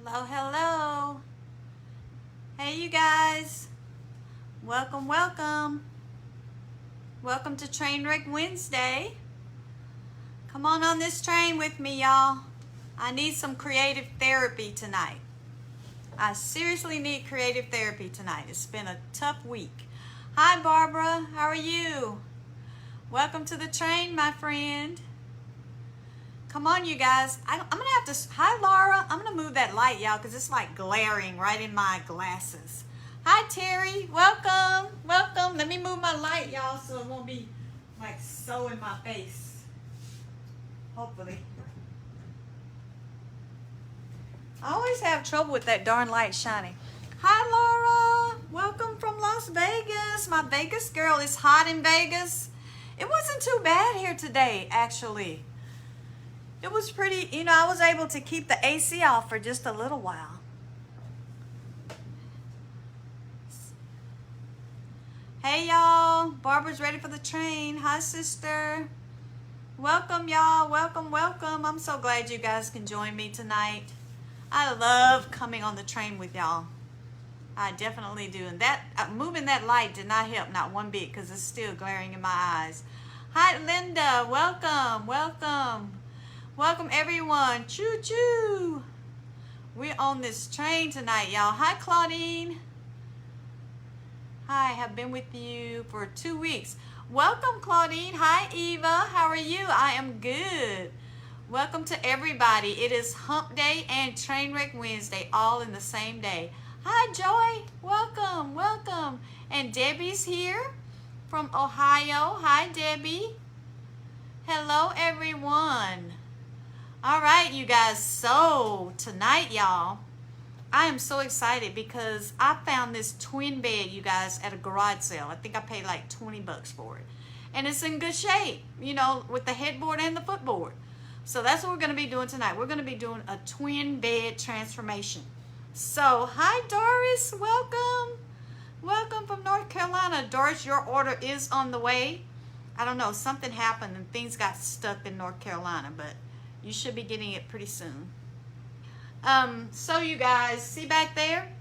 Hello, hello. Hey, you guys. Welcome, welcome. Welcome to Trainwreck Wednesday. Come on this train with me, y'all. I need some creative therapy tonight. I seriously need creative therapy tonight. It's been a tough week. Hi, Barbara. How are you? Welcome to the train, my friend. Come on, you guys. I'm going to have to... Hi, Laura. I'm going to move that light, y'all, because it's like glaring right in my glasses. Hi, Terry. Welcome. Welcome. Let me move my light, y'all, so it won't be like so in my face. Hopefully. I always have trouble with that darn light shining. Hi, Laura. Welcome from Las Vegas. My Vegas girl. Is hot in Vegas. It wasn't too bad here today, actually. It was pretty, I was able to keep the AC off for just a little while. Hey, y'all. Barbara's ready for the train. Hi, sister. Welcome, y'all. Welcome, welcome. I'm so glad you guys can join me tonight. I love coming on the train with y'all. I definitely do. And that moving that light did not help, not one bit, because it's still glaring in my eyes. Hi, Linda. Welcome, welcome. Welcome, everyone. Choo-choo. We're on this train tonight, y'all. Hi, Claudine. Hi, have been with you for 2 weeks. Welcome, Claudine. Hi, Eva. How are you? I am good. Welcome to everybody. It is Hump Day and Trainwreck Wednesday, all in the same day. Hi, Joy. Welcome, welcome. And Debbie's here from Ohio. Hi, Debbie. Hello, everyone. All right, you guys. So tonight, y'all, I am so excited because I found this twin bed, you guys, at a garage sale. I think I paid like 20 bucks for it. And it's in good shape, with the headboard and the footboard. So that's what we're going to be doing tonight. We're going to be doing a twin bed transformation. So, hi, Doris. Welcome. Welcome from North Carolina. Doris, your order is on the way. I don't know. Something happened and things got stuck in North Carolina, but you should be getting it pretty soon. So you guys, see back there?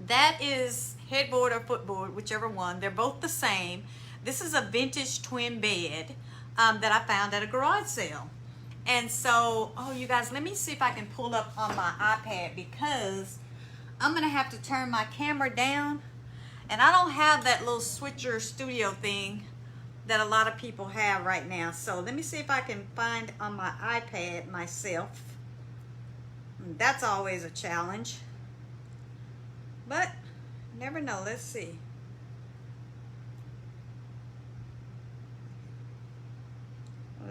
That is headboard or footboard, whichever one. They're both the same. This is a vintage twin bed that I found at a garage sale. And so, you guys, let me see if I can pull up on my iPad because I'm going to have to turn my camera down. And I don't have that little switcher studio thing that a lot of people have right now. So let me see if I can find on my iPad myself. That's always a challenge. But never know. Let's see.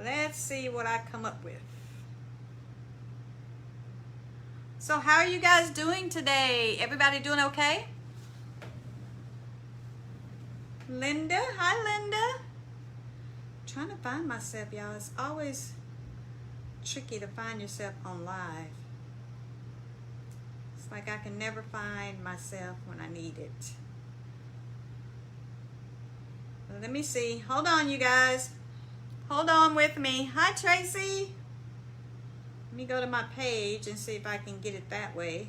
Let's see what I come up with. So how are you guys doing today? Everybody doing okay? Linda, hi Linda. Trying to find myself, y'all. It's always tricky to find yourself on live. It's like I can never find myself when I need it. Let me see. Hold on, you guys. Hold on with me. Hi, Tracy. Let me go to my page and see if I can get it that way.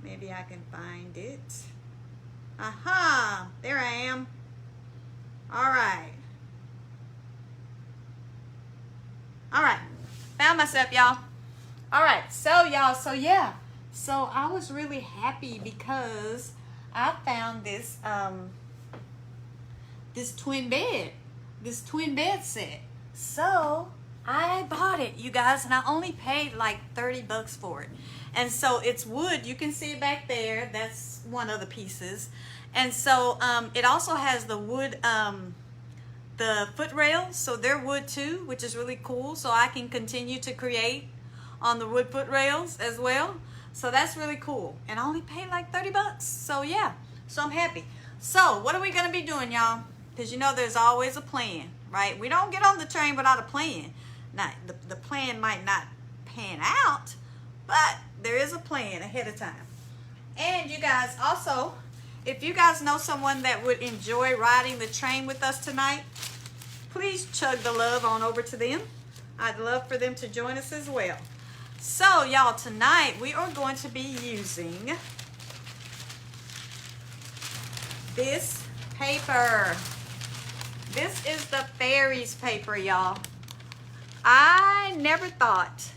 Maybe I can find it. Aha! There I am. All right. All right. Found myself, y'all. All right. So, y'all, So I was really happy because I found this this twin bed set. So I bought it, you guys, and I only paid like 30 bucks for it. And so it's wood. You can see it back there. That's one of the pieces. And so it also has the wood, the foot rails. So they're wood too, which is really cool. So I can continue to create on the wood foot rails as well. So that's really cool. And I only paid like 30 bucks. So yeah, so I'm happy. So what are we going to be doing, y'all? Because there's always a plan, right? We don't get on the train without a plan. Now, the plan might not pan out, but there is a plan ahead of time. And you guys, also, if you guys know someone that would enjoy riding the train with us tonight, please chug the love on over to them. I'd love for them to join us as well. So y'all, tonight we are going to be using this paper. This is the fairies paper, y'all. I never thought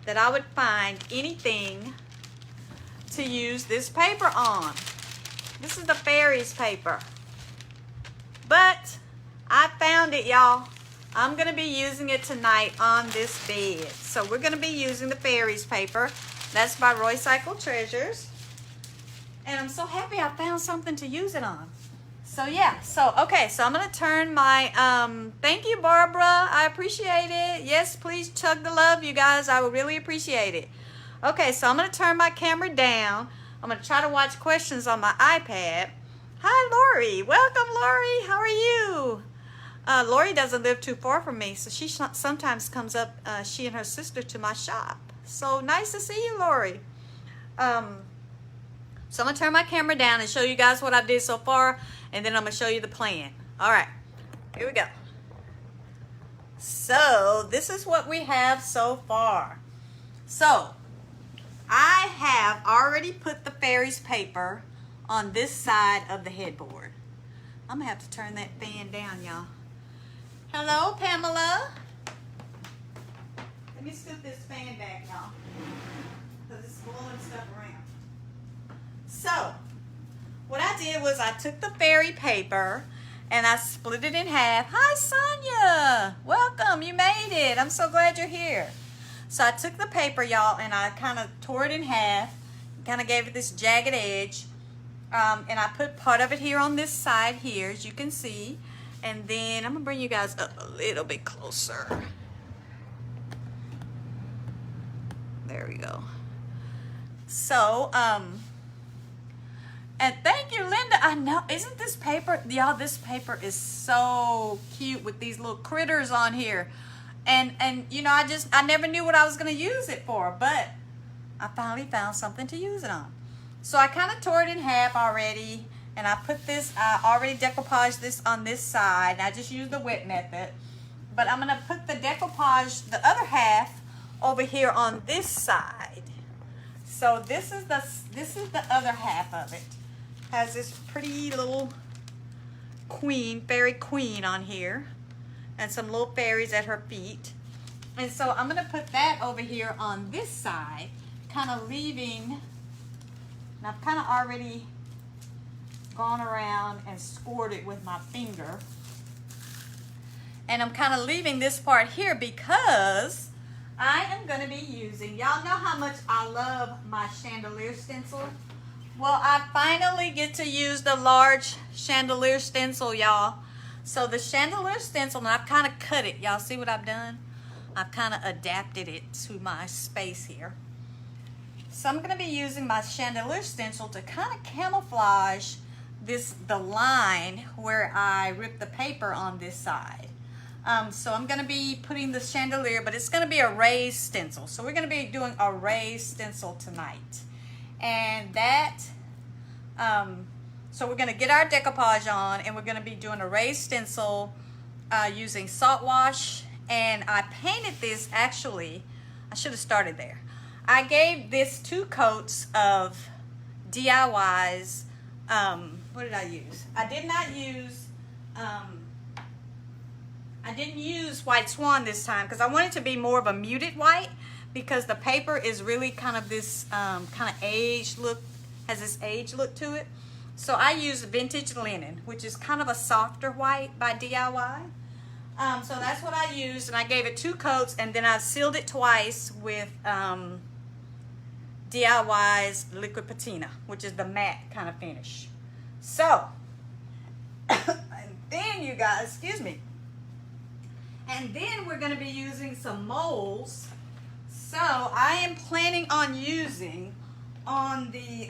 that I would find anything to use this paper on. This is the fairies paper. But I found it, y'all. I'm going to be using it tonight on this bed. So we're going to be using the fairies paper. That's by Roycycle Treasures. And I'm so happy I found something to use it on. So yeah, okay, so I'm going to turn my, thank you, Barbara. I appreciate it. Yes, please chug the love, you guys. I would really appreciate it. Okay, so I'm going to turn my camera down. I'm going to try to watch questions on my iPad. Hi, Lori. Welcome, Lori. How are you? Lori doesn't live too far from me, so she sometimes comes up, she and her sister, to my shop. So nice to see you, Lori. So I'm going to turn my camera down and show you guys what I did so far, and then I'm going to show you the plan. All right, here we go. So this is what we have so far. So I have already put the fairies paper on this side of the headboard. I'm going to have to turn that fan down, y'all. Hello, Pamela. Let me scoot this fan back, y'all, because it's blowing stuff around. So, what I did was I took the fairy paper and I split it in half. Hi, Sonia. Welcome. You made it. I'm so glad you're here. So I took the paper, y'all, and I kind of tore it in half, kind of gave it this jagged edge. And I put part of it here on this side here, as you can see. And then I'm going to bring you guys up a little bit closer. There we go. So, and thank you, Linda. I know, isn't this paper, y'all, this paper is so cute with these little critters on here. And you know, I never knew what I was going to use it for, but I finally found something to use it on. So I kind of tore it in half already, and I put this, I already decoupaged this on this side. I just used the wet method, but I'm going to put the decoupage, the other half, over here on this side. So this is the other half of it. Has this pretty little queen, fairy queen on here, and some little fairies at her feet. And so I'm going to put that over here on this side, kind of leaving, and I've kind of already gone around and scored it with my finger. And I'm kind of leaving this part here because I am going to be using, y'all know how much I love my Chandelier Stencil. Well, I finally get to use the large Chandelier Stencil, y'all. So the Chandelier Stencil, and I've kind of cut it. Y'all see what I've done? I've kind of adapted it to my space here. So I'm going to be using my Chandelier Stencil to kind of camouflage the line where I ripped the paper on this side. So I'm going to be putting the chandelier, but it's going to be a raised stencil. So we're going to be doing a raised stencil tonight. And that, so we're going to get our decoupage on, and we're going to be doing a raised stencil using salt wash. And I painted this, actually, I should have started there. I gave this 2 coats of DIY's, what did I use? I didn't use White Swan this time because I want it to be more of a muted white, because the paper is really kind of this kind of aged look, has this aged look to it. So I used Vintage Linen, which is kind of a softer white by DIY. So that's what I used, and I gave it 2 coats, and then I sealed it twice with DIY's Liquid Patina, which is the matte kind of finish. So, and then you guys, excuse me, and then we're going to be using some molds. So I am planning on using on the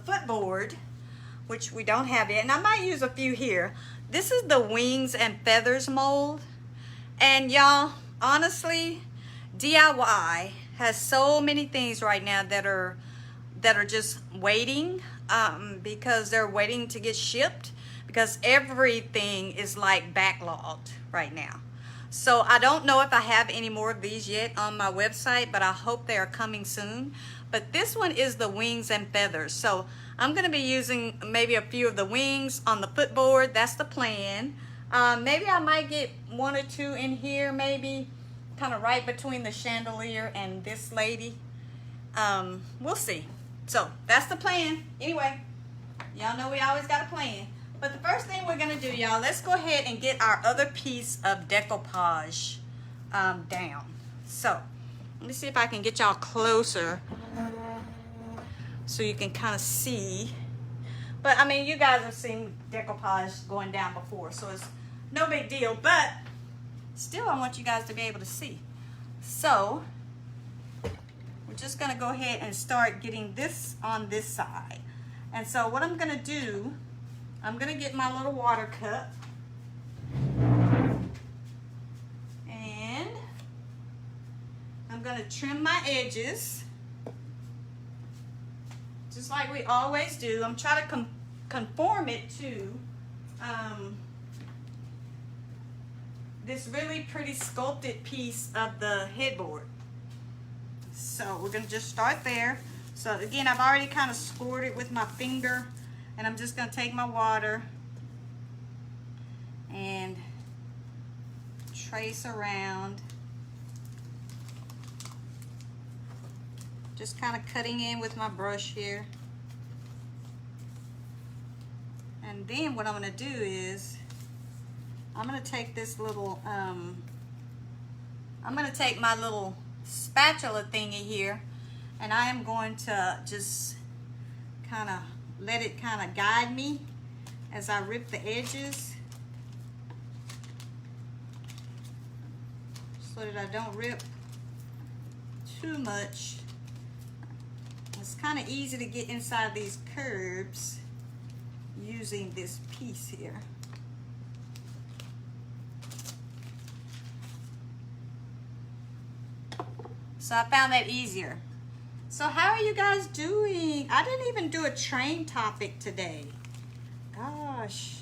footboard, which we don't have yet, and I might use a few here. This is the Wings and Feathers mold, and y'all, honestly, DIY has so many things right now that are just waiting, because they're waiting to get shipped, because everything is like backlogged right now. So I don't know if I have any more of these yet on my website, but I hope they are coming soon. But this one is the wings and feathers. So I'm going to be using maybe a few of the wings on the footboard. That's the plan. Maybe I might get one or two in here, maybe kind of right between the chandelier and this lady. We'll see. So that's the plan. Anyway, y'all know we always got a plan. But the first thing we're gonna do, y'all, let's go ahead and get our other piece of decoupage down. So let me see if I can get y'all closer so you can kind of see. But I mean, you guys have seen decoupage going down before, so it's no big deal. But still, I want you guys to be able to see. So we're just gonna go ahead and start getting this on this side. And so what I'm gonna do, I'm gonna get my little water cup and I'm gonna trim my edges just like we always do. I'm trying to conform it to this really pretty sculpted piece of the headboard. So we're gonna just start there. So again, I've already kind of scored it with my finger, and I'm just gonna take my water and trace around, just kind of cutting in with my brush here. And then what I'm gonna do is I'm gonna take this little I'm gonna take my little spatula thingy here, and I am going to just kind of let it kind of guide me as I rip the edges so that I don't rip too much. It's kind of easy to get inside these curves using this piece here. So I found that easier. So how are you guys doing? I didn't even do a train topic today. Gosh.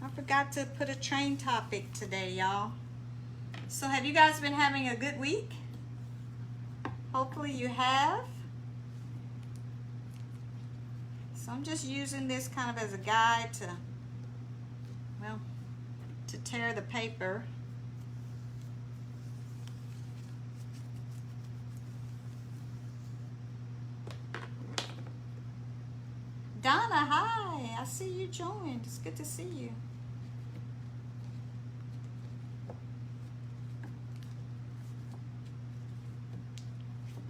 I forgot to put a train topic today, y'all. So have you guys been having a good week? Hopefully you have. So I'm just using this kind of as a guide to, well, to tear the paper. Donna, hi. I see you joined. It's good to see you.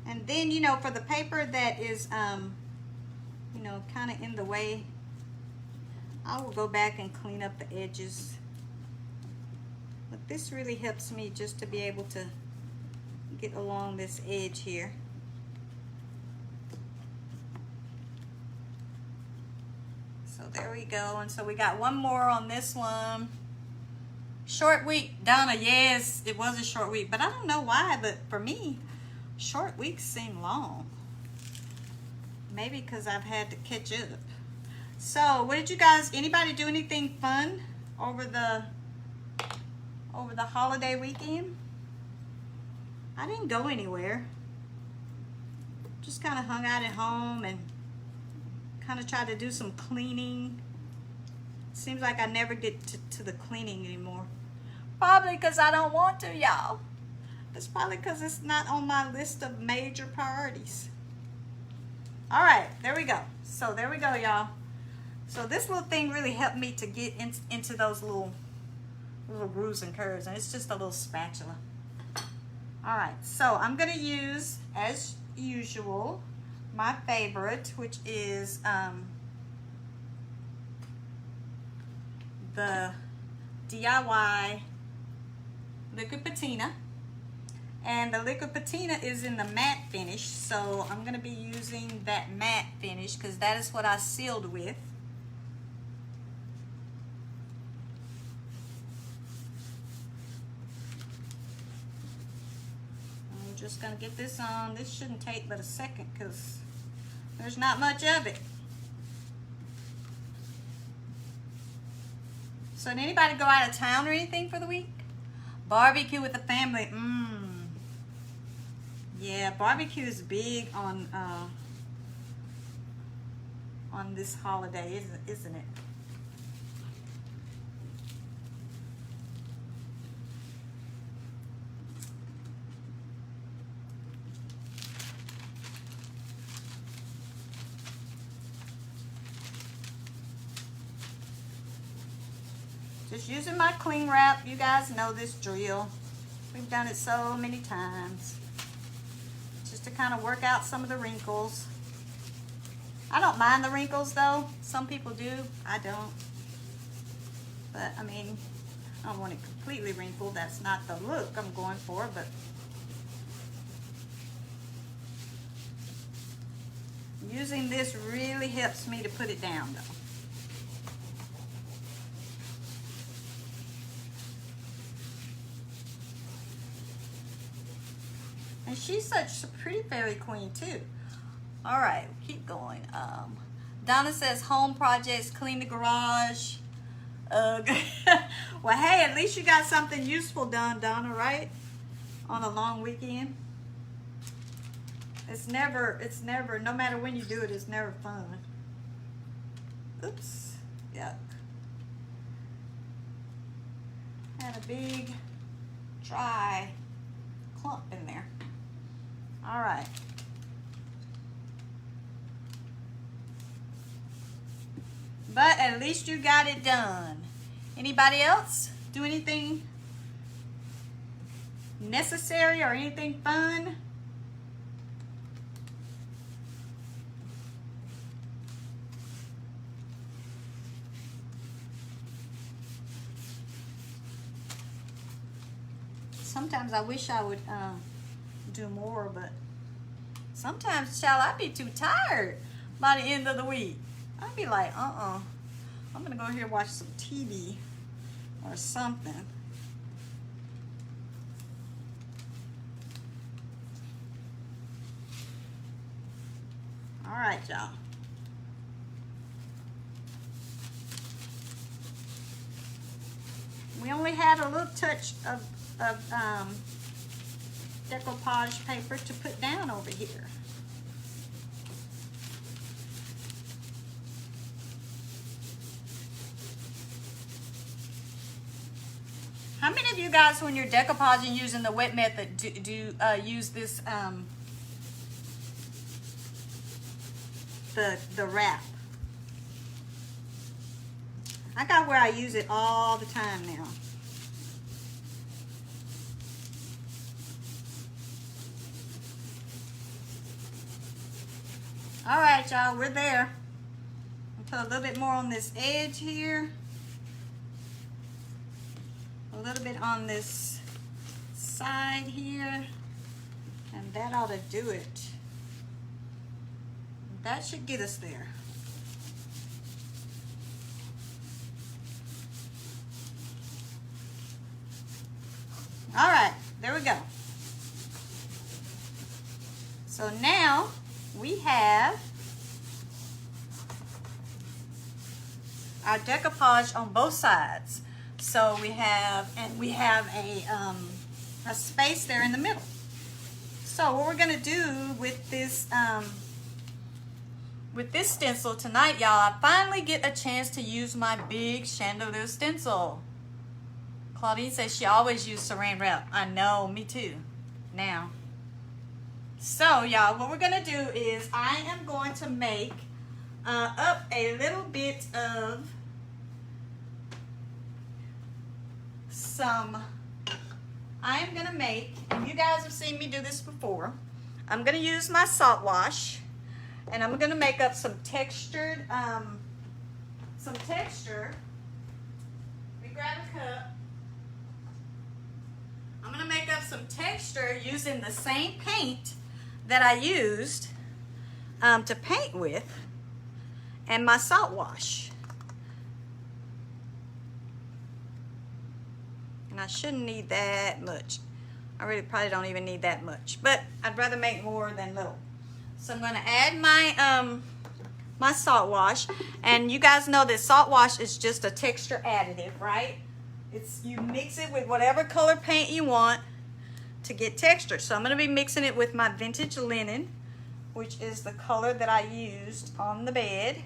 And then, you know, for the paper that is, you know, kind of in the way, I will go back and clean up the edges. But this really helps me just to be able to get along this edge here. So there we go. And so we got one more on this one. Short week, Donna. Yes, it was a short week, but I don't know why, but for me, short weeks seem long. Maybe because I've had to catch up. So what did you guys, anybody do anything fun over the holiday weekend? I didn't go anywhere. Just kind of hung out at home and kind of try to do some cleaning. Seems like I never get to the cleaning anymore. Probably because I don't want to, y'all. It's probably because it's not on my list of major priorities. All right, there we go. So there we go, y'all. So this little thing really helped me to get into those little grooves and curves, and it's just a little spatula. All right, so I'm gonna use, as usual, my favorite, which is the DIY Liquid Patina. And the Liquid Patina is in the matte finish, so I'm going to be using that matte finish because that is what I sealed with. I'm just going to get this on. This shouldn't take but a second because there's not much of it. So did anybody go out of town or anything for the week? Barbecue with the family. Yeah, barbecue is big on this holiday, isn't it? Just using my cling wrap. You guys know this drill. We've done it so many times. Just to kind of work out some of the wrinkles. I don't mind the wrinkles though. Some people do. I don't. But I mean, I don't want it completely wrinkled. That's not the look I'm going for, but using this really helps me to put it down though. And she's such a pretty fairy queen too. All right, keep going. Donna says home projects, clean the garage. Well, hey, at least you got something useful done, Donna, right? On a long weekend. It's never, no matter when you do it, it's never fun. Oops, yuck. Had a big, dry clump in there. All right. But at least you got it done. Anybody else do anything necessary or anything fun? Sometimes I wish I would do more, but sometimes, child, I'd be too tired by the end of the week. I'd be like, I'm gonna go here and watch some TV or something. All right, y'all. We only had a little touch of decoupage paper to put down over here. How many of you guys, when you're decoupaging using the wet method, do use this the wrap? I got where I use it all the time now. All right, y'all, we're there. I'll put a little bit more on this edge here. A little bit on this side here. And that ought to do it. That should get us there. All right, there we go. So now we have our decoupage on both sides. So we have a space there in the middle. So what we're gonna do with this stencil tonight, y'all, I finally get a chance to use my big Chandelier Stencil. Claudine says she always used saran wrap. I know, me too. Now. So, y'all, what we're going to do is I am going to make up a little bit of I'm going to make, and you guys have seen me do this before, I'm going to use my salt wash, and I'm going to make up some texture. Let me grab a cup. I'm going to make up some texture using the same paint that I used to paint with and my salt wash. And I shouldn't need that much. I really probably don't even need that much, but I'd rather make more than little. So I'm going to add my salt wash. And you guys know that salt wash is just a texture additive, right? You mix it with whatever color paint you want to get texture. So I'm going to be mixing it with my vintage linen, which is the color that I used on the bed.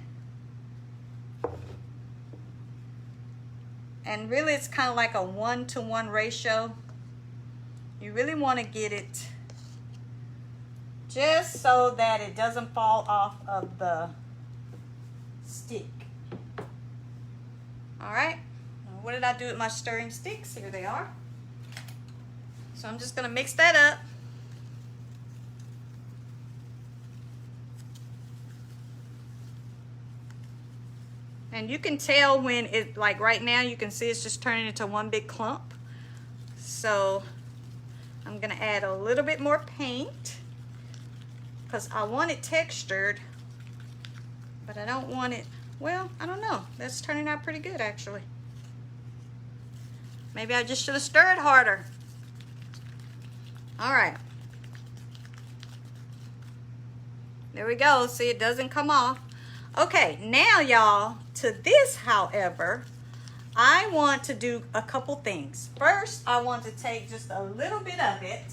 And really it's kind of like a 1-to-1 ratio. You really want to get it just so that it doesn't fall off of the stick. All right. What did I do with my stirring sticks? Here they are. So I'm just going to mix that up. And you can tell when it, like right now, you can see it's just turning into one big clump. So I'm going to add a little bit more paint because I want it textured, but I don't want it, well, I don't know. That's turning out pretty good actually. Maybe I just should have stirred harder. All right. There we go. See, it doesn't come off. Okay, now y'all, to this, however, I want to do a couple things. First, I want to take just a little bit of it.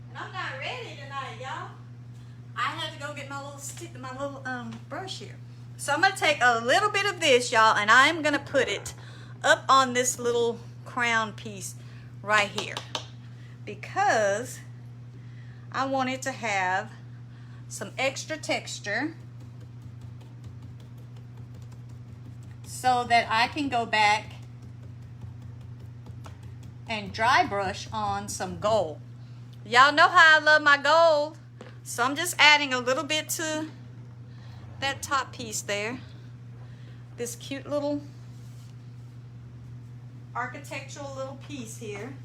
And I'm not ready tonight, y'all. I had to go get my little stick, my little brush here. So I'm going to take a little bit of this, y'all, and I'm going to put it up on this little crown piece right here because I want it to have some extra texture so that I can go back and dry brush on some gold. Y'all know how I love my gold, so I'm just adding a little bit to that top piece there. This cute little architectural little piece here.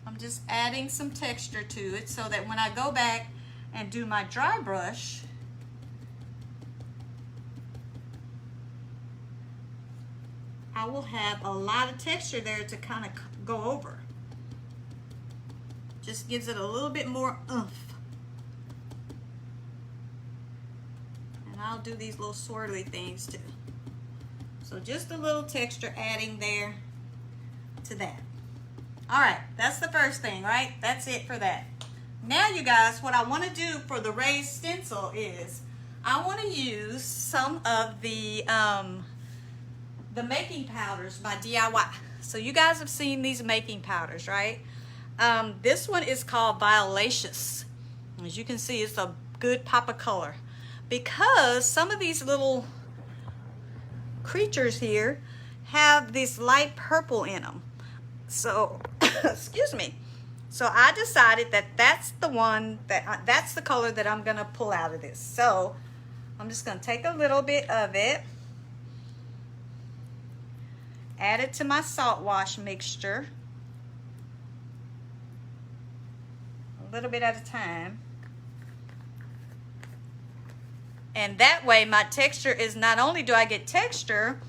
I'm just adding some texture to it so that when I go back and do my dry brush, I will have a lot of texture there to kind of go over. Just gives it a little bit more oomph. And I'll do these little swirly things too. So just a little texture adding there to that. All right, that's the first thing, right? That's it for that. Now, you guys, what I want to do for the raised stencil is I want to use some of the making powders by DIY. So you guys have seen these making powders, right? This one is called Violacious. As you can see, it's a good pop of color because some of these little creatures here have this light purple in them. So, excuse me. So I decided that that's the one that's the color that I'm gonna pull out of this. So I'm just gonna take a little bit of it, add it to my salt wash mixture, a little bit at a time. And that way my texture is, not only do I get texture,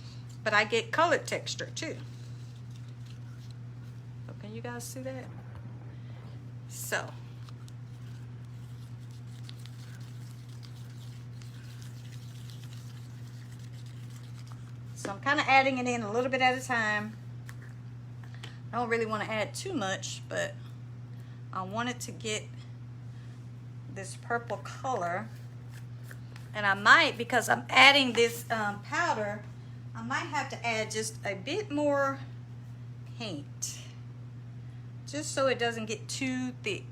but I get colored texture too. So can you guys see that? So I'm kind of adding it in a little bit at a time. I don't really want to add too much, but I want it to get this purple color. And I might, because I'm adding this powder, I might have to add just a bit more paint, just so it doesn't get too thick.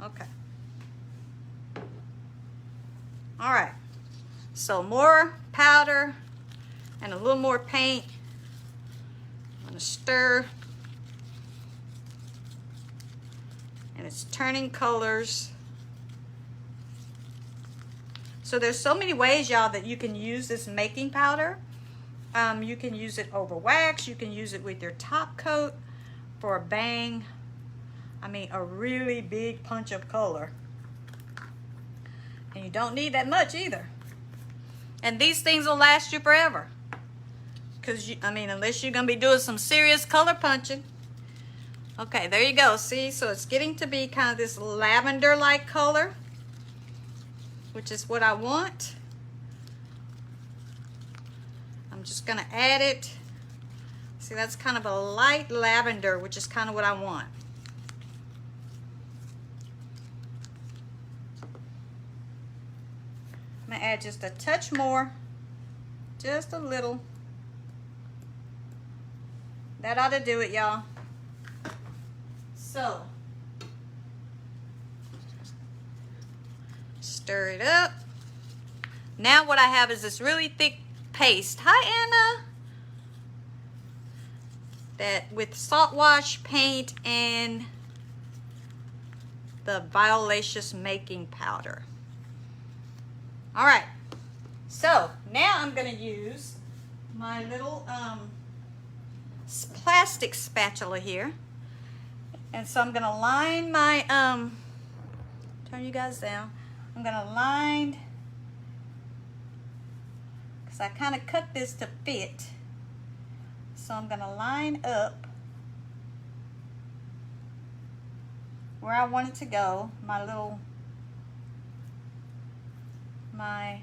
Okay. All right. So more powder and a little more paint. I'm gonna stir. And it's turning colors. So there's so many ways, y'all, that you can use this making powder. You can use it over wax. You can use it with your top coat for a bang. I mean, a really big punch of color. And you don't need that much either. And these things will last you forever. because I mean, unless you're gonna be doing some serious color punching. Okay, there you go. See, so it's getting to be kind of this lavender-like color, which is what I want. I'm just gonna add it. See, that's kind of a light lavender, which is kind of what I want. I'm gonna add just a touch more, just a little. That ought to do it, y'all. So, stir it up. Now what I have is this really thick paste. Hi, Anna. That with salt wash paint and the Violacious making powder. All right, so now I'm gonna use my little plastic spatula here. And so I'm gonna line my, turn you guys down. I'm gonna line, because I kind of cut this to fit. So I'm gonna line up where I want it to go, my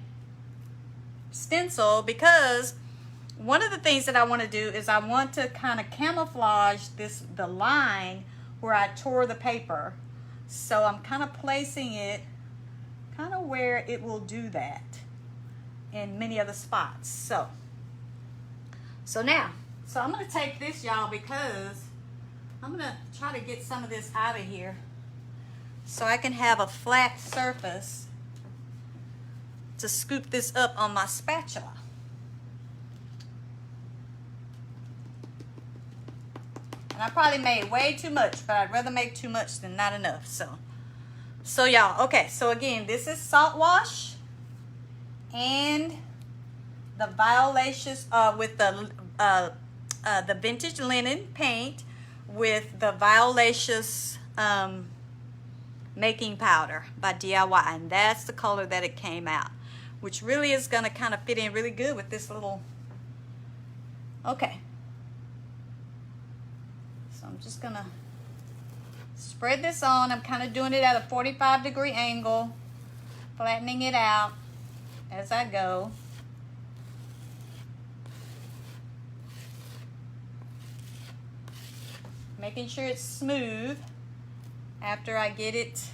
stencil, because one of the things that I want to do is I want to kind of camouflage the line where I tore the paper. So I'm kind of placing it kind of where it will do that in many other spots. So I'm going to take this, y'all, because I'm going to try to get some of this out of here so I can have a flat surface to scoop this up on my spatula. And I probably made way too much, but I'd rather make too much than not enough. So y'all, okay, so again, this is salt wash and the Violacious with the vintage linen paint with the Violacious making powder by DIY, and that's the color that it came out, which really is going to kind of fit in really good with this little. Okay, so I'm just gonna spread this on. I'm kind of doing it at a 45-degree angle, flattening it out as I go. Making sure it's smooth after I get it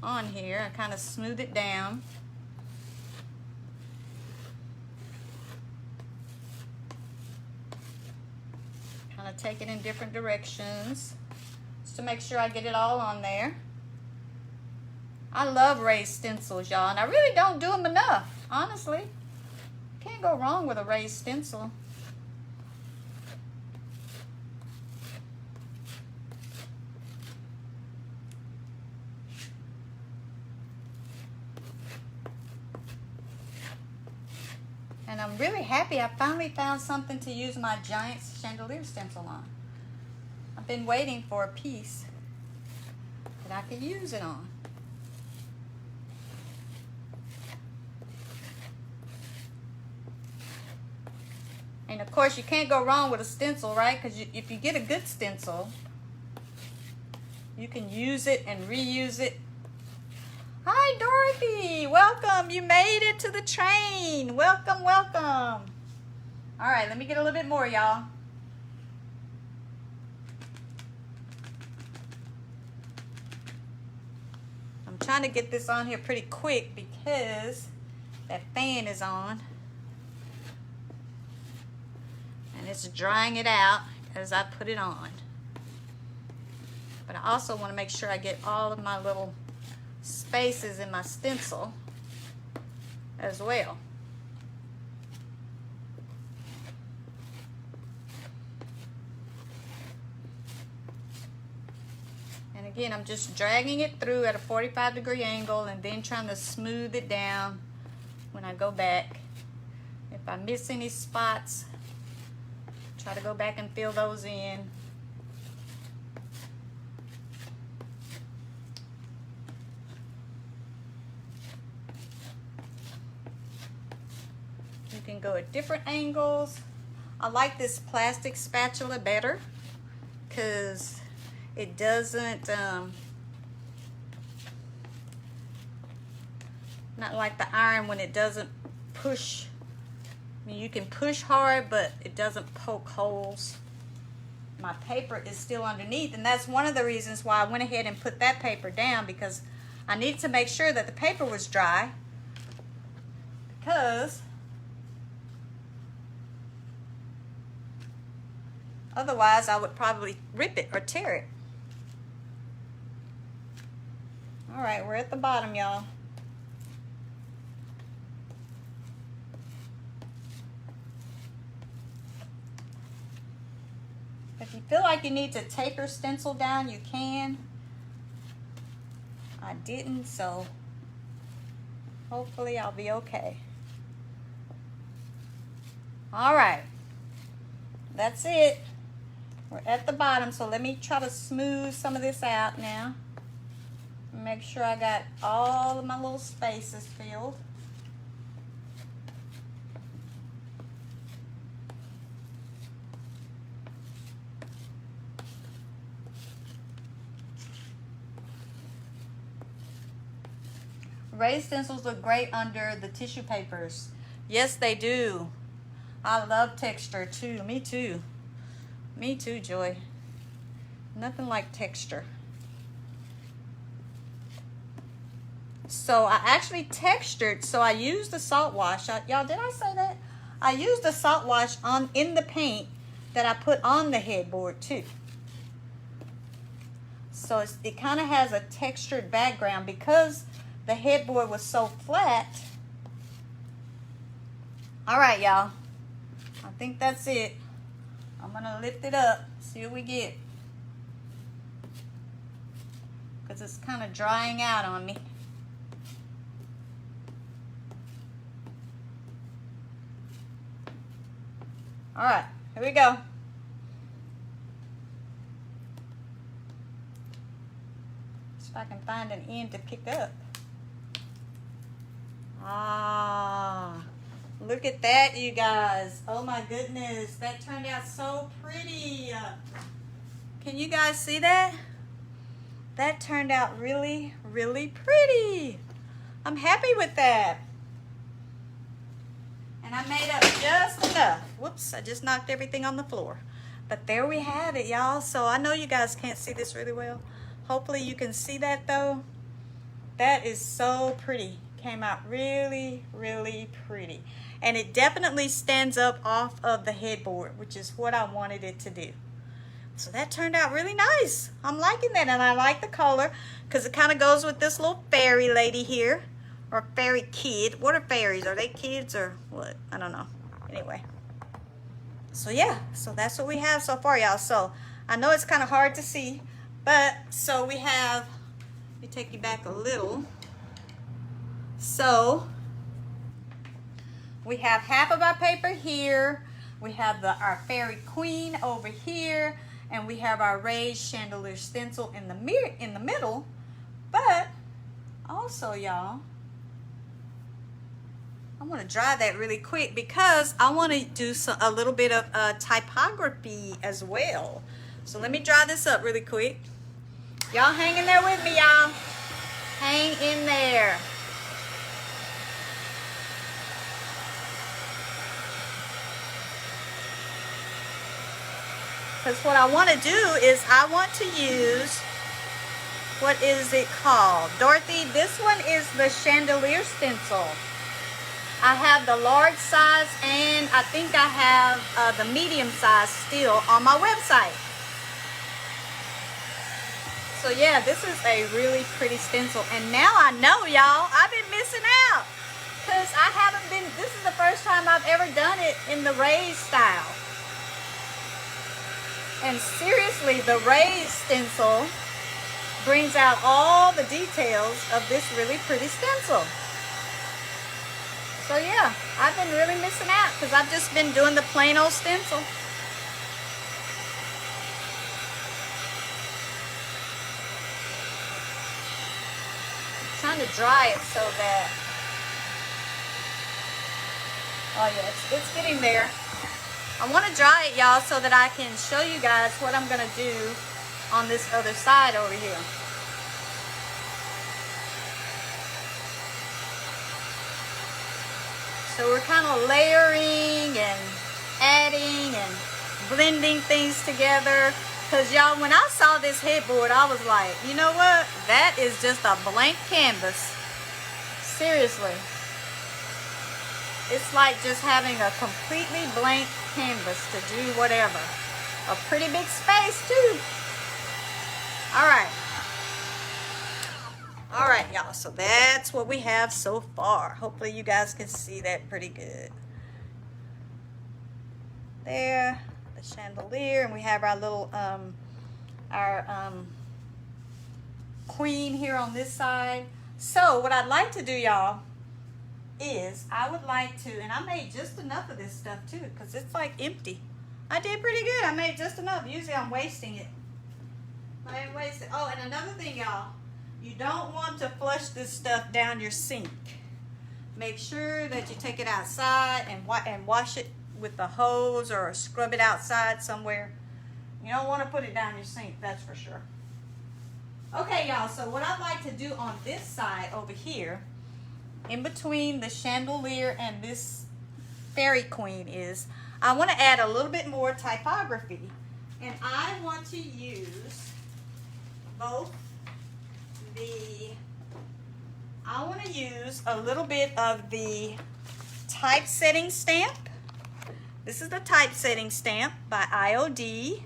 on here. I kind of smooth it down. Kind of take it in different directions just to make sure I get it all on there. I love raised stencils, y'all, and I really don't do them enough, honestly. Can't go wrong with a raised stencil. And I'm really happy I finally found something to use my giant chandelier stencil on. I've been waiting for a piece that I could use it on. And of course, you can't go wrong with a stencil, right? Because if you get a good stencil, you can use it and reuse it. Hi, Dorothy. Welcome. You made it to the train. Welcome, welcome. All right, let me get a little bit more, y'all. I'm trying to get this on here pretty quick because that fan is on. And it's drying it out as I put it on. But I also want to make sure I get all of my little spaces in my stencil as well. And again, I'm just dragging it through at a 45-degree angle and then trying to smooth it down when I go back. If I miss any spots, try to go back and fill those in. can go at different angles. I like this plastic spatula better because it doesn't, not like the iron when it doesn't push. I mean, you can push hard, but it doesn't poke holes. My paper is still underneath, and that's one of the reasons why I went ahead and put that paper down, because I needed to make sure that the paper was dry, because otherwise I would probably rip it or tear it. All right, we're at the bottom, y'all. If you feel like you need to take your stencil down, you can. I didn't, so hopefully I'll be okay. All right, that's it. We're at the bottom, so let me try to smooth some of this out now. Make sure I got all of my little spaces filled. Raised stencils look great under the tissue papers. Yes, they do. I love texture too. Me too. Me too, Joy. Nothing like texture. So I actually textured, so I used the salt wash. Y'all, did I say that? I used the salt wash in the paint that I put on the headboard too. So it kind of has a textured background because the headboard was so flat. All right, y'all. I think that's it. I'm gonna lift it up, see what we get. Because it's kind of drying out on me. All right, here we go. See if I can find an end to pick up. Ah, look at that, you guys. Oh my goodness, that turned out so pretty. Can you guys see that? That turned out really, really pretty. I'm happy with that. And I made up just enough. Whoops, I just knocked everything on the floor. But there we have it, y'all. So I know you guys can't see this really well. Hopefully you can see that though. That is so pretty. Came out really, really pretty. And it definitely stands up off of the headboard, which is what I wanted it to do. So that turned out really nice. I'm liking that, and I like the color because it kind of goes with this little fairy lady here, or fairy kid. What are fairies? Are they kids or what? I don't know. Anyway. So yeah, so that's what we have so far, y'all. So I know it's kind of hard to see, but so we have, let me take you back a little. So we have half of our paper here. We have our fairy queen over here, and we have our raised chandelier stencil in the middle. But also, y'all, I want to dry that really quick because I want to do a little bit of typography as well. So let me dry this up really quick. Y'all hang in there with me, y'all. Hang in there. Because what I want to do is I want to use, what is it called? Dorothy, this one is the Chandelier Stencil. I have the large size and I think I have the medium size still on my website. So yeah, this is a really pretty stencil. And now I know, y'all, I've been missing out. Because I haven't been, this is the first time I've ever done it in the raised style. And seriously, the raised stencil brings out all the details of this really pretty stencil. So yeah, I've been really missing out because I've just been doing the plain old stencil. I'm trying to dry it so that Oh yeah, it's getting there. I want to dry it, y'all, so that I can show you guys what I'm going to do on this other side over here. So we're kind of layering and adding and blending things together. Because y'all, when I saw this headboard, I was like, you know what? That is just a blank canvas. Seriously. It's like just having a completely blank canvas to do whatever. A pretty big space too. Alright. Alright, y'all. So that's what we have so far. Hopefully you guys can see that pretty good. There. The chandelier. And we have our little queen here on this side. So what I'd like to do, y'all, is I would like to, and I made just enough of this stuff too, because it's like empty. I did pretty good. I made just enough. Usually I'm wasting it. I didn't waste it. Oh, and another thing, y'all, you don't want to flush this stuff down your sink. Make sure that you take it outside and wash it with the hose or scrub it outside somewhere. You don't want to put it down your sink, that's for sure. Okay, y'all, so what I'd like to do on this side over here, in between the chandelier and this fairy queen, is I want to add a little bit more typography. And I want to use both I want to use a little bit of the typesetting stamp. This is the typesetting stamp by IOD.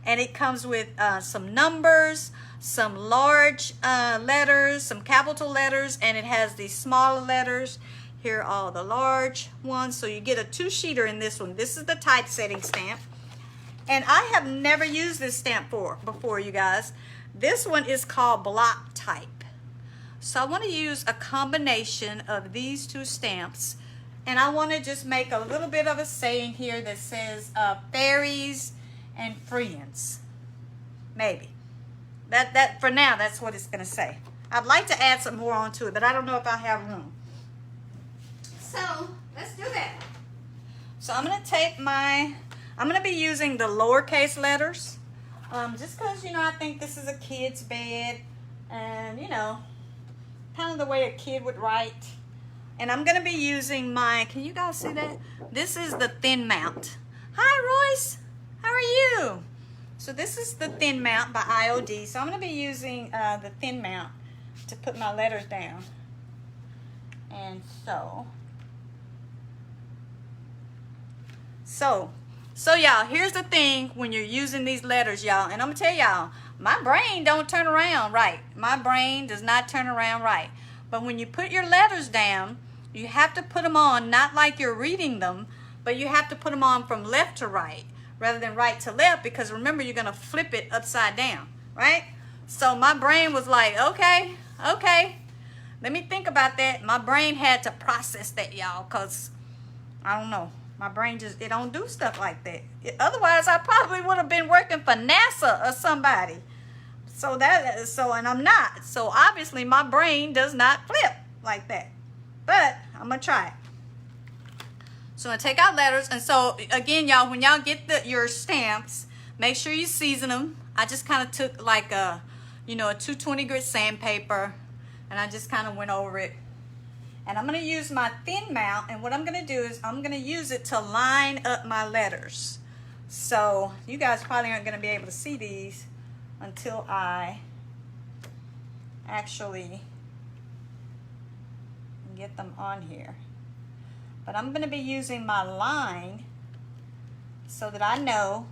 And it comes with some numbers, some large letters, some capital letters, and it has these smaller letters. Here are all the large ones. So you get a 2-sheeter in this one. This is the typesetting stamp. And I have never used this stamp before, you guys. This one is called block type. So I want to use a combination of these 2 stamps. And I want to just make a little bit of a saying here that says fairies and friends. Maybe. That for now, that's what it's going to say. I'd like to add some more onto it, but I don't know if I have room. So, let's do that. So I'm going to take I'm going to be using the lowercase letters. Just because, you know, I think this is a kid's bed. And, you know, kind of the way a kid would write. And I'm going to be using can you guys see that? This is the thin mount. Hi, Royce. How are you? So this is the thin mount by IOD. So I'm going to be using the thin mount to put my letters down. And so y'all, here's the thing when you're using these letters, y'all. And I'm going to tell y'all, my brain don't turn around right. My brain does not turn around right. But when you put your letters down, you have to put them on, not like you're reading them, but you have to put them on from left to right rather than right to left, because remember, you're going to flip it upside down, right? So my brain was like, okay, let me think about that. My brain had to process that, y'all, because I don't know. My brain it don't do stuff like that. Otherwise, I probably would have been working for NASA or somebody. And I'm not. So obviously, my brain does not flip like that. But I'm going to try it. So I'm going to take out letters. And so, again, y'all, when y'all get your stamps, make sure you season them. I just kind of took like a 220 grit sandpaper, and I just kind of went over it. And I'm going to use my thin mount, and what I'm going to do is I'm going to use it to line up my letters. So you guys probably aren't going to be able to see these until I actually get them on here. But I'm going to be using my line so that I know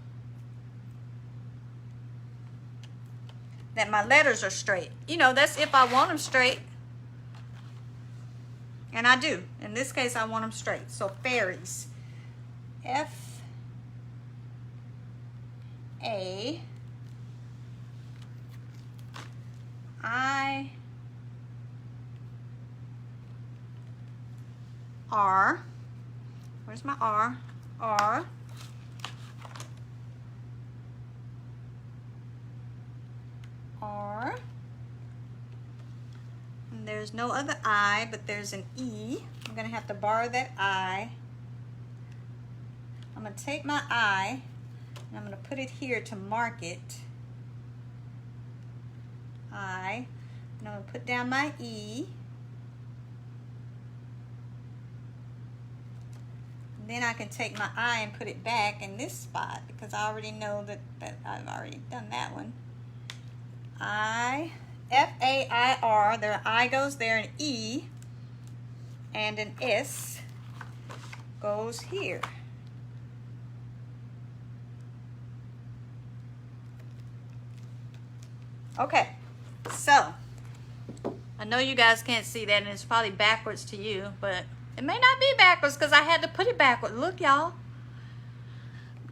that my letters are straight. You know, that's if I want them straight. And I do. In this case, I want them straight. So fairies. F-A-I-R. Where's my R? R. R. And there's no other I, but there's an E. I'm going to have to borrow that I I'm going to take my I and I'm going to put it here to mark it. I. And I'm going to put down my E. And then I can take my I and put it back in this spot because I already know that I've already done that one. I, F-A-I-R, there I goes there, an E, and an S goes here. Okay, so I know you guys can't see that and it's probably backwards to you, but it may not be backwards because I had to put it backward. Look, y'all.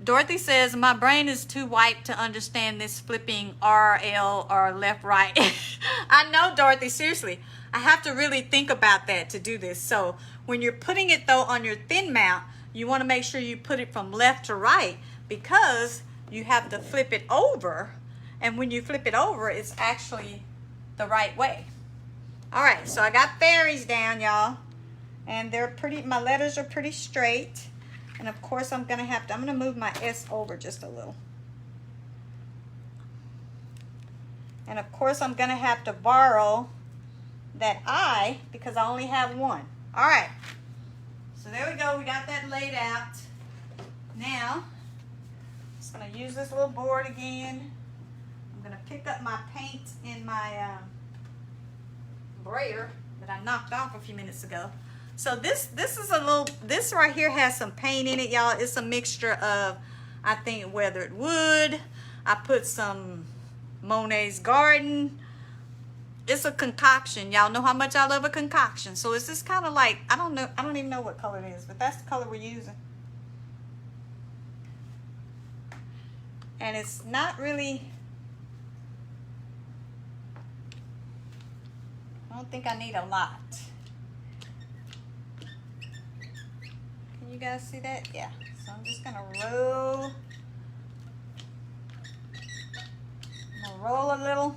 Dorothy says, my brain is too white to understand this flipping RL or left, right. I know, Dorothy, seriously. I have to really think about that to do this. So when you're putting it, though, on your thin mount, you want to make sure you put it from left to right because you have to flip it over. And when you flip it over, it's actually the right way. All right, so I got fairies down, y'all. And they're pretty, my letters are pretty straight. And of course, I'm going to move my S over just a little. And of course, I'm going to have to borrow that I because I only have one. All right. So there we go. We got that laid out. Now, I'm just going to use this little board again. I'm going to pick up my paint in my brayer that I knocked off a few minutes ago. So this is a little, this right here has some paint in it, y'all. It's a mixture of, I think, weathered wood. I put some Monet's Garden. It's a concoction. Y'all know how much I love a concoction. So it's just kind of like, I don't even know what color it is, but that's the color we're using. And it's not really, I don't think I need a lot. You guys see that? Yeah. So I'm just gonna roll. I'm gonna roll a little.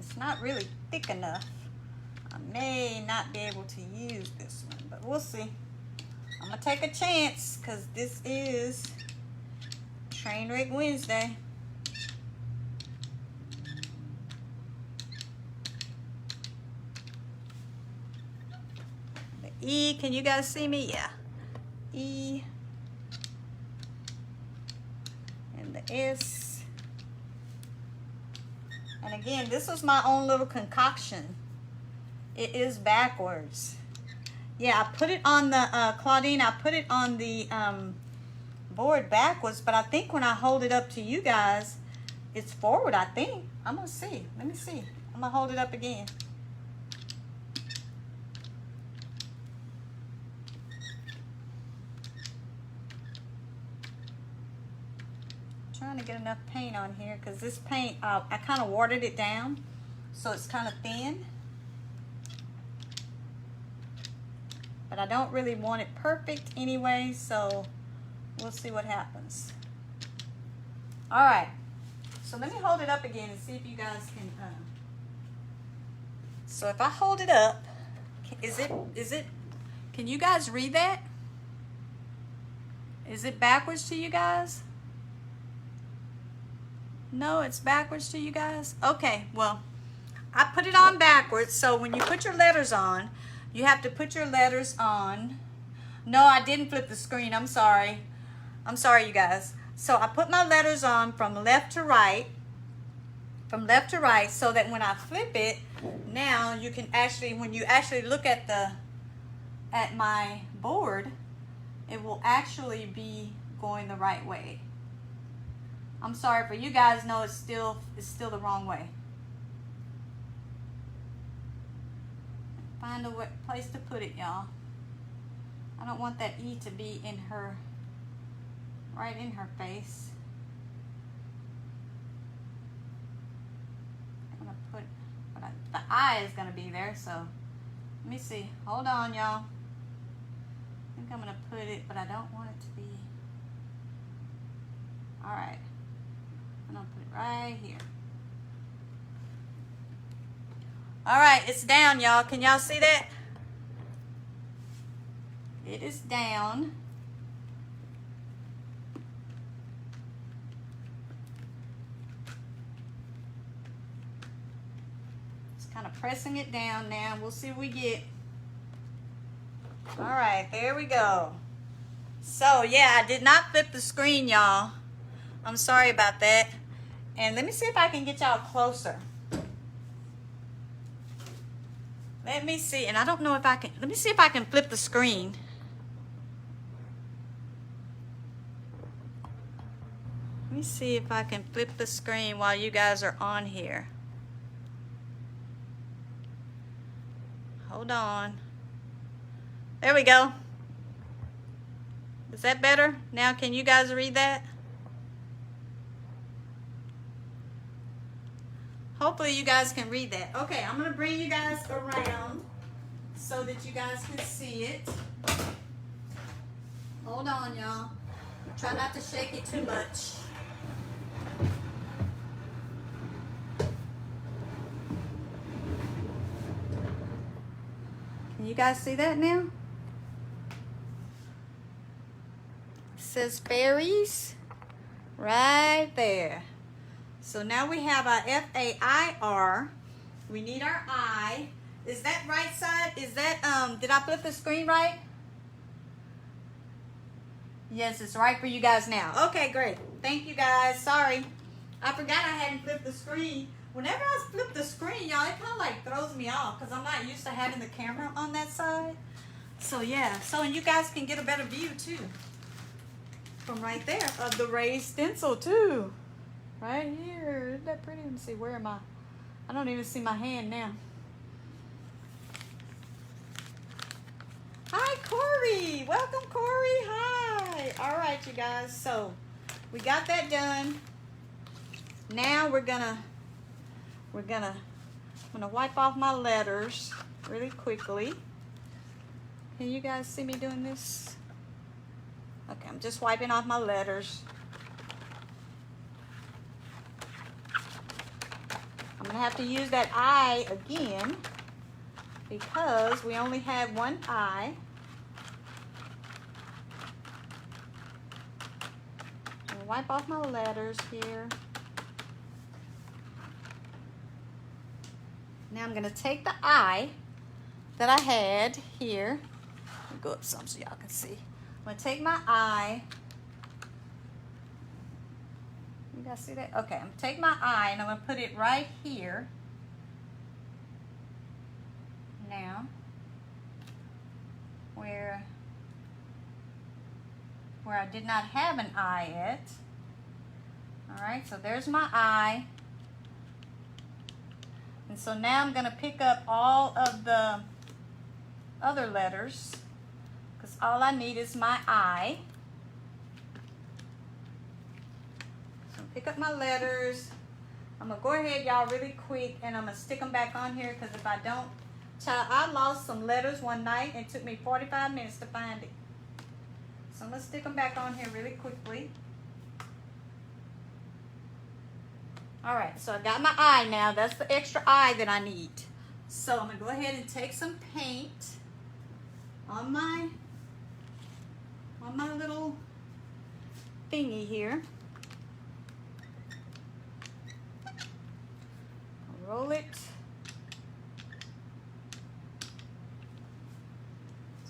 It's not really thick enough. I may not be able to use this one, but we'll see. I'm gonna take a chance because this is Trainwreck Wednesday. E, can you guys see me? Yeah. E. And the S. And again, this was my own little concoction. It is backwards. Yeah, I put it on the, Claudine, I put it on the board backwards, but I think when I hold it up to you guys, it's forward, I think. I'm going to see. Let me see. I'm going to hold it up again. Trying to get enough paint on here because this paint, I kind of watered it down so it's kind of thin, but I don't really want it perfect anyway, so we'll see what happens. All right, so let me hold it up again and see if you guys can so if I hold it up, is it can you guys read that? Is it backwards to you guys? No, it's backwards to you guys? Okay, well, I put it on backwards, so when you put your letters on, you have to put your letters on. No, I didn't flip the screen. I'm sorry. I'm sorry, you guys. So I put my letters on from left to right, so that when I flip it, now you can actually, when you actually look at my board, it will actually be going the right way. I'm sorry for you guys. No, it's still the wrong way. Find a place to put it, y'all. I don't want that E to be in her, right in her face. I'm gonna put, the I is gonna be there. So let me see. Hold on, y'all. I think I'm gonna put it, but I don't want it to be. All right. I'm gonna put it right here. All right, it's down, y'all. Can y'all see that? It is down. Just kind of pressing it down now. We'll see what we get. All right, there we go. So, yeah, I did not flip the screen, y'all. I'm sorry about that. And let me see if I can get y'all closer. Let me see. And I don't know if I can. Let me see if I can flip the screen. Let me see if I can flip the screen while you guys are on here. Hold on. There we go. Is that better? Now can you guys read that? Hopefully you guys can read that. Okay, I'm going to bring you guys around so that you guys can see it. Hold on, y'all. Try not to shake it too much. Can you guys see that now? It says fairies right there. So now we have our F-A-I-R. We need our I. Is that right side? Is that, did I flip the screen right? Yes, it's right for you guys now. Okay, great. Thank you guys. Sorry. I forgot I hadn't flipped the screen. Whenever I flip the screen, y'all, it kind of like throws me off because I'm not used to having the camera on that side. So yeah, so and you guys can get a better view too. From right there of the raised stencil too. Right here. Isn't that pretty? Let me see. Where am I? I don't even see my hand now. Hi, Corey. Welcome, Corey. Hi. All right, you guys. So we got that done. Now I'm gonna wipe off my letters really quickly. Can you guys see me doing this? Okay, I'm just wiping off my letters. I'm gonna have to use that I again because we only have one I. I'm gonna wipe off my letters here. Now I'm gonna take the I that I had here. Let me go up some so y'all can see. I'm gonna take my I. You guys see that? Okay, I'm gonna take my I and I'm gonna put it right here. Now, where I did not have an I yet. All right, so there's my I. And so now I'm gonna pick up all of the other letters because all I need is my I. Pick up my letters. I'm gonna go ahead, y'all, really quick, and I'm gonna stick them back on here because if I don't, child, I lost some letters one night and it took me 45 minutes to find it. So I'm gonna stick them back on here really quickly. All right, so I got my I now. That's the extra I that I need. So I'm gonna go ahead and take some paint on my little thingy here. Roll it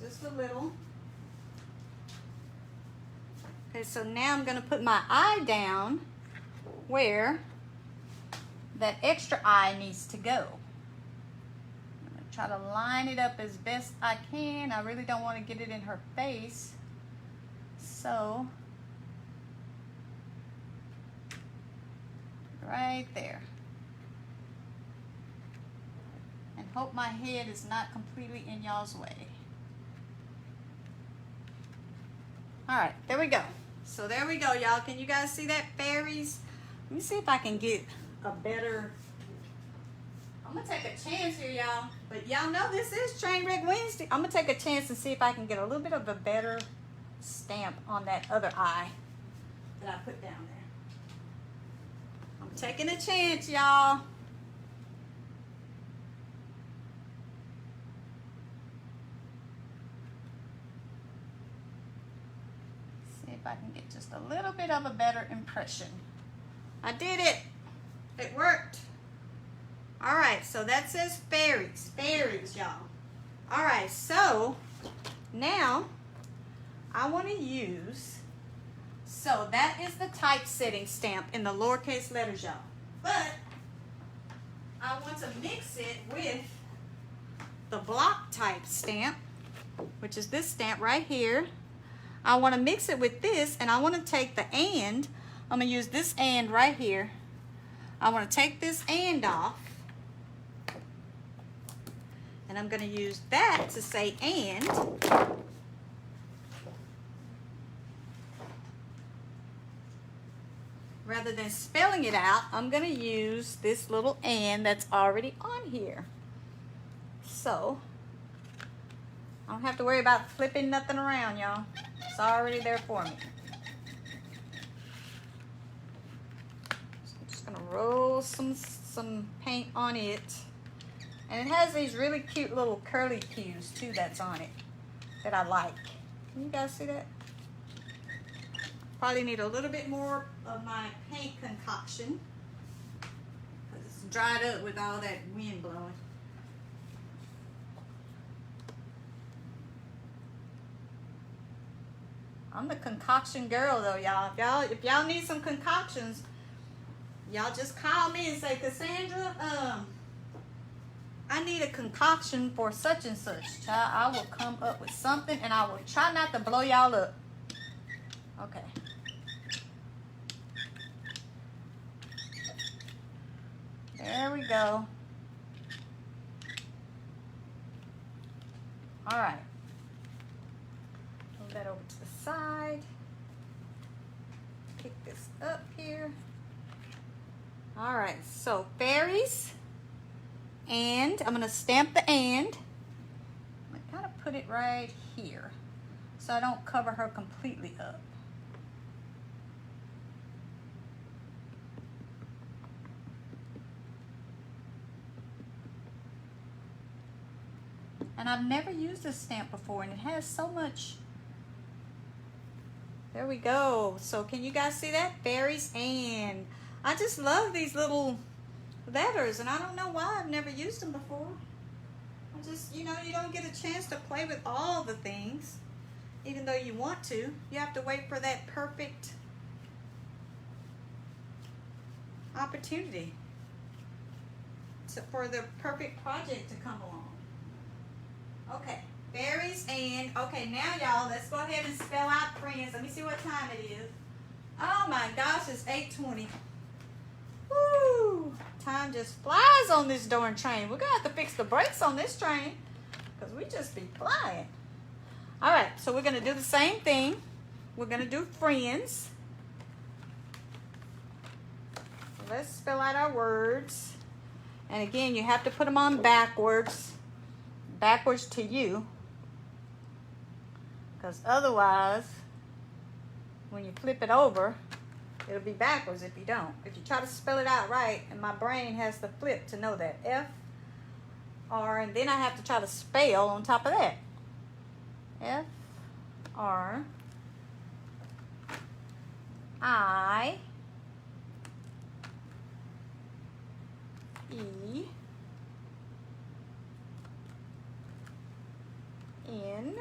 just a little. Okay, so now I'm going to put my eye down where that extra eye needs to go. I'm going to try to line it up as best I can. I really don't want to get it in her face. So, right there. And hope my head is not completely in y'all's way. All right, there we go. So there we go, y'all. Can you guys see that, fairies? Let me see if I can get a better... I'm going to take a chance here, y'all. But y'all know this is Trainwreck Wednesday. I'm going to take a chance and see if I can get a little bit of a better stamp on that other eye that I put down there. I'm taking a chance, y'all. See if I can get just a little bit of a better impression. I did it. It worked. All right, so that says fairies. Fairies, y'all. All right, so now I want to use, so that is the typesetting stamp in the lowercase letters, y'all. But I want to mix it with the block type stamp, which is this stamp right here. I want to mix it with this, and I want to take the and. I'm going to use this and right here. I want to take this and off, and I'm going to use that to say and. Rather than spelling it out, I'm going to use this little and that's already on here. So, I don't have to worry about flipping nothing around, y'all. It's already there for me. So I'm just going to roll some paint on it. And it has these really cute little curly cues, too, that's on it that I like. Can you guys see that? Probably need a little bit more of my paint concoction because it's dried up with all that wind blowing. I'm the concoction girl though, y'all. If y'all need some concoctions, y'all just call me and say, Cassandra, I need a concoction for such and such. Child, I will come up with something and I will try not to blow y'all up. Okay. There we go. All right. Move that over to the side. Pick this up here. All right, so fairies, and I'm going to stamp the and. I'm going to kind of put it right here so I don't cover her completely up. And I've never used this stamp before, and it has so much. There we go. So can you guys see that? Fairies and. I just love these little letters, and I don't know why I've never used them before. I just, you know, you don't get a chance to play with all the things, even though you want to. You have to wait for that perfect opportunity for the perfect project to come along. Okay, fairies and, okay, now y'all, let's go ahead and spell out friends. Let me see what time it is. Oh my gosh, it's 8:20. Woo! Time just flies on this darn train. We're gonna have to fix the brakes on this train because we just be flying. All right, so we're gonna do the same thing. We're gonna do friends. So let's spell out our words. And again, you have to put them on backwards to you, because otherwise when you flip it over it'll be backwards if you don't. If you try to spell it out right, and my brain has to flip to know that F R, and then I have to try to spell on top of that F R I E N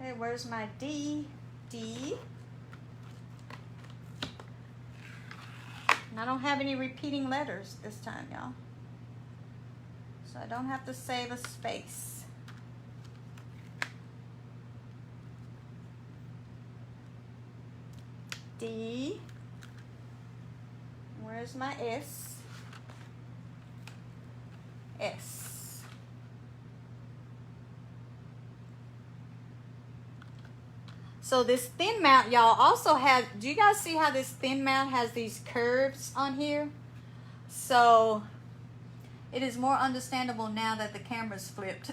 Okay, where's my D? D. And I don't have any repeating letters this time, y'all. So I don't have to save a space. D. Where's my S? S. So this thin mount, y'all, also have, do you guys see how this thin mount has these curves on here? So it is more understandable now that the camera's flipped.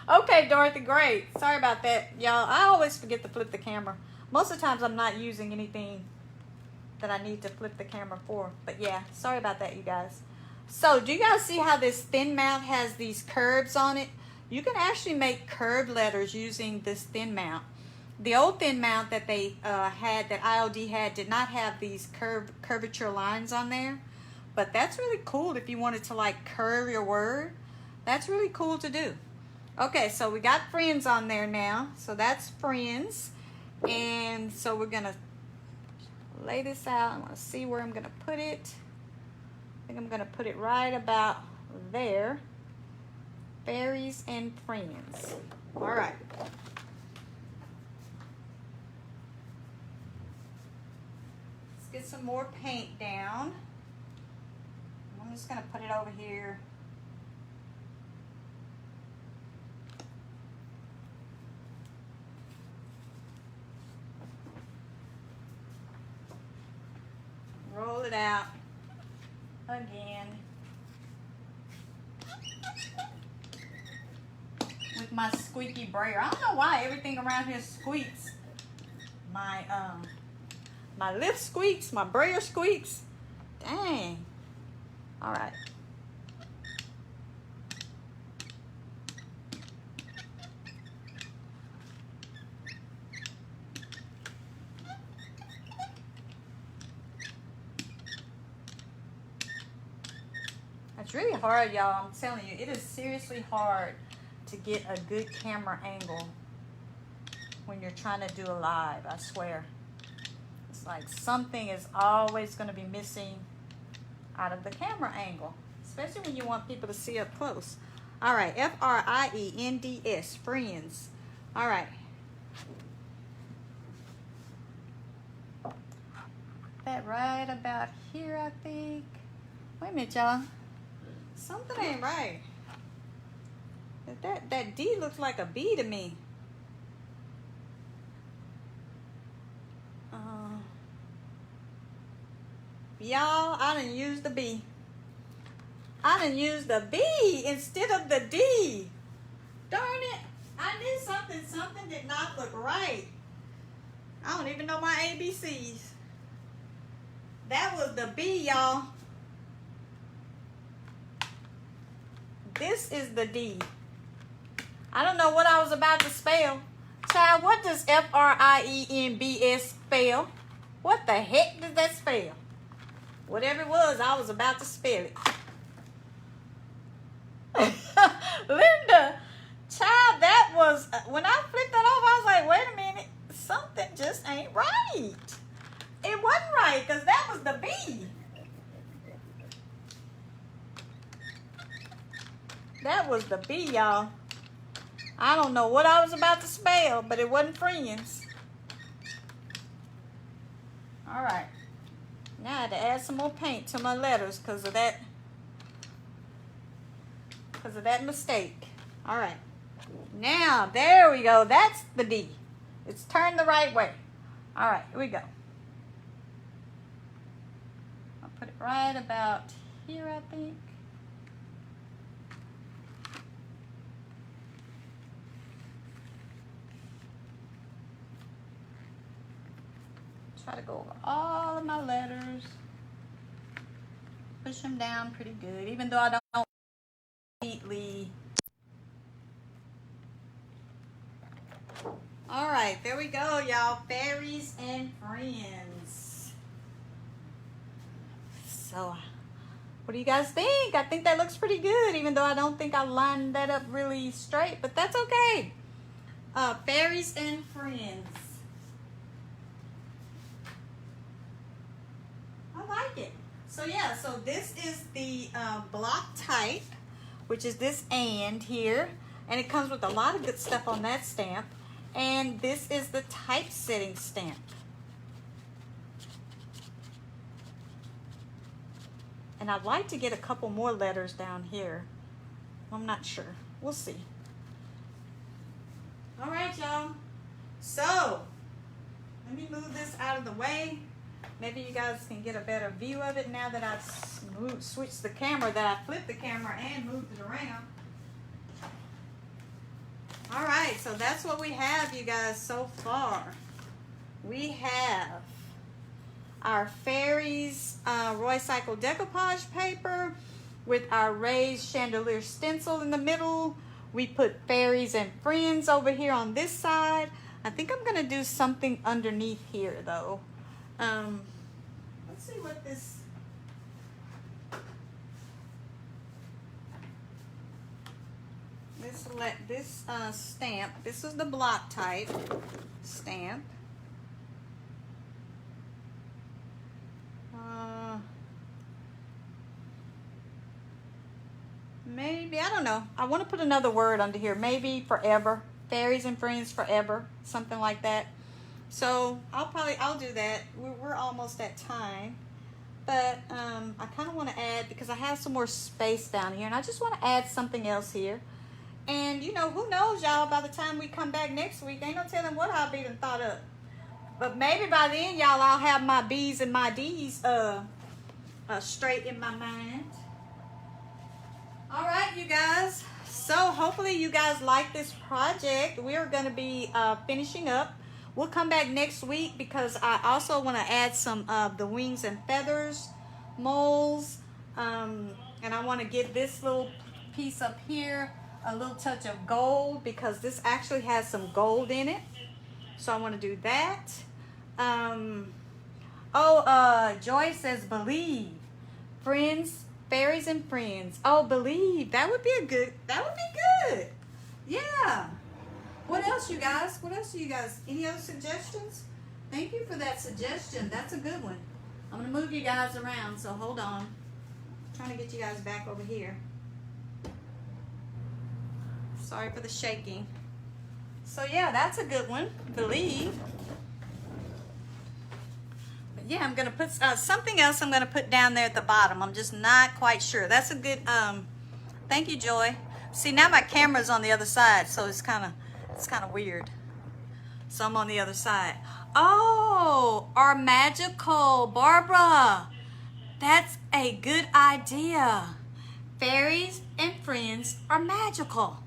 Okay, Dorothy, great. Sorry about that, y'all. I always forget to flip the camera. Most of the times I'm not using anything that I need to flip the camera for. But yeah, sorry about that, you guys. So do you guys see how this thin mount has these curves on it? You can actually make curved letters using this thin mount. The old thin mount that they had, that ILD had, did not have these curvature lines on there. But that's really cool if you wanted to like curve your word. That's really cool to do. Okay, so we got friends on there now. So that's friends. And so we're going to lay this out. I want to see where I'm going to put it. I think I'm going to put it right about there. Fairies and friends. All right. Let's get some more paint down. I'm just going to put it over here. Roll it out again with my squeaky brayer. I don't know why everything around here squeaks. My my lip squeaks, my brayer squeaks. Dang. All right. It's really hard, y'all. I'm telling you, it is seriously hard to get a good camera angle when you're trying to do a live, I swear. It's like something is always going to be missing out of the camera angle, especially when you want people to see up close. All right, F-R-I-E-N-D-S, friends. All right. That right about here, I think. Wait a minute, y'all. Something ain't right. That D looks like a B to me. Y'all, I done used the B. I done used the B instead of the D. Darn it. I did something. Something did not look right. I don't even know my ABCs. That was the B, y'all. This is the D. I don't know what I was about to spell. Child, what does F-R-I-E-N-B-S spell? What the heck does that spell? Whatever it was, I was about to spell it. Linda, child, that was, when I flipped that off, I was like, wait a minute, something just ain't right. It wasn't right, because that was the B. That was the B, y'all. I don't know what I was about to spell, but it wasn't friends. All right. Now I had to add some more paint to my letters because of that mistake. All right. Now, there we go. That's the D. It's turned the right way. All right, here we go. I'll put it right about here, I think. Try to go over all of my letters. Push them down pretty good, even though I don't neatly. All right, there we go, y'all. Fairies and friends. So, what do you guys think? I think that looks pretty good, even though I don't think I lined that up really straight, but that's okay. Fairies and friends. Like it. So yeah, so this is the block type, which is this and here, and it comes with a lot of good stuff on that stamp. And this is the typesetting stamp. And I'd like to get a couple more letters down here. I'm not sure. We'll see. All right, y'all. So let me move this out of the way. Maybe you guys can get a better view of it now that I've switched the camera, that I flipped the camera and moved it around. All right, so that's what we have, you guys, so far. We have our fairies Roy Cycle decoupage paper with our raised Chandelier Stencil in the middle. We put fairies and friends over here on this side. I think I'm gonna do something underneath here though. Let's see what this. This stamp. This is the block type stamp. Maybe, I don't know. I want to put another word under here. Maybe forever. Fairies and friends forever. Something like that. So I'll do that. We're almost at time. But I kind of want to add, because I have some more space down here, and I just want to add something else here. And you know, who knows, y'all, by the time we come back next week, ain't no telling what I'll be done thought up. But maybe by then, y'all, I'll have my B's and my D's straight in my mind. All right, you guys. So hopefully you guys like this project. We are going to be finishing up. We'll come back next week because I also want to add some of the wings and feathers molds. And I want to give this little piece up here a little touch of gold because this actually has some gold in it. So I want to do that. Joy says believe. Friends, fairies and friends. Oh, believe. That would be good. Yeah. What else, you guys? What else do you guys? Any other suggestions? Thank you for that suggestion. That's a good one. I'm going to move you guys around, so hold on. I'm trying to get you guys back over here. Sorry for the shaking. So yeah, that's a good one. Believe. But yeah, I'm gonna put something else. I'm gonna put down there at the bottom. I'm just not quite sure. That's a good. Thank you, Joy. See, now my camera's on the other side, so it's kind of weird. So I'm on the other side. Oh, our magical Barbara. That's a good idea. Fairies and friends are magical.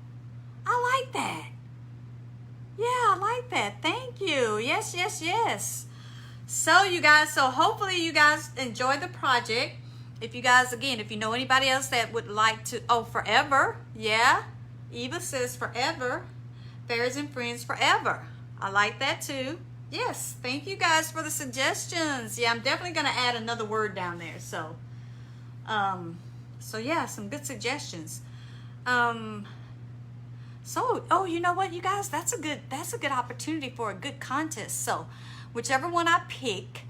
I like that. Yeah, I like that. Thank you. Yes, yes, yes. So you guys, hopefully you guys enjoy the project. If you guys, again, if you know anybody else that would like to, forever. Yeah. Eva says forever. Fairies and friends forever. I like that too. Yes. Thank you guys for the suggestions. Yeah, I'm definitely going to add another word down there. So yeah, some good suggestions. So, you know what, you guys? That's a good opportunity for a good contest. So, whichever one I pick,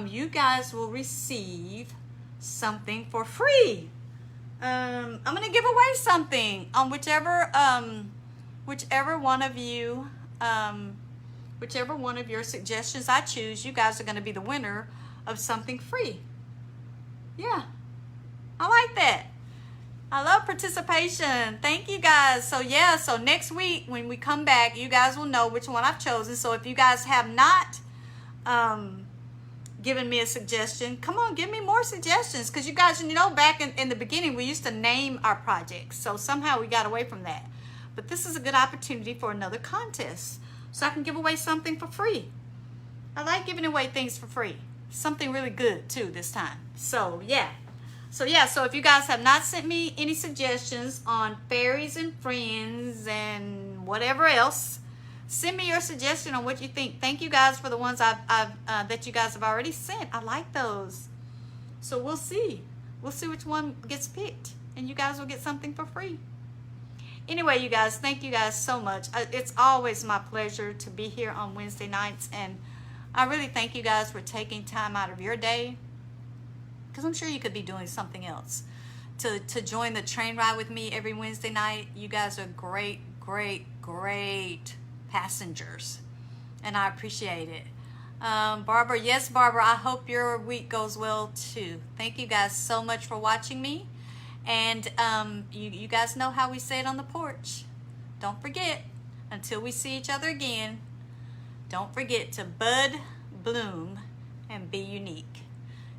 you guys will receive something for free. I'm gonna give away something on whichever one of you, whichever one of your suggestions I choose. You guys are gonna be the winner of something free. Yeah, I like that. I love participation. Thank you guys. So yeah, so next week when we come back, you guys will know which one I've chosen. So if you guys have not given me a suggestion, come on, give me more suggestions. Because you guys, back in the beginning, we used to name our projects. So somehow we got away from that. But this is a good opportunity for another contest. So I can give away something for free. I like giving away things for free. Something really good too this time. So yeah. So if you guys have not sent me any suggestions on fairies and friends and whatever else, send me your suggestion on what you think. Thank you guys for the ones that you guys have already sent. I like those. So we'll see. We'll see which one gets picked, and you guys will get something for free. Anyway, you guys, thank you guys so much. It's always my pleasure to be here on Wednesday nights, and I really thank you guys for taking time out of your day, because I'm sure you could be doing something else, to join the train ride with me every Wednesday night. You guys are great, great, great passengers, and I appreciate it. Barbara, yes, Barbara, I hope your week goes well too. Thank you guys so much for watching me, and you guys know how we say it on the porch. Don't forget, until we see each other again, don't forget to bud, bloom, and be unique.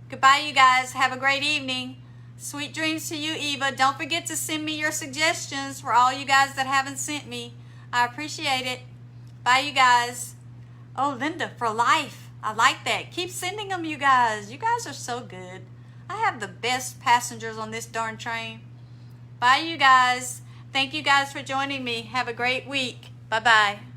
Goodbye, you guys. Have a great evening. Sweet dreams to you, Eva. Don't forget to send me your suggestions for all you guys that haven't sent me. I appreciate it. Bye, you guys. Oh, Linda, for life. I like that. Keep sending them, you guys. You guys are so good. I have the best passengers on this darn train. Bye, you guys. Thank you guys for joining me. Have a great week. Bye-bye.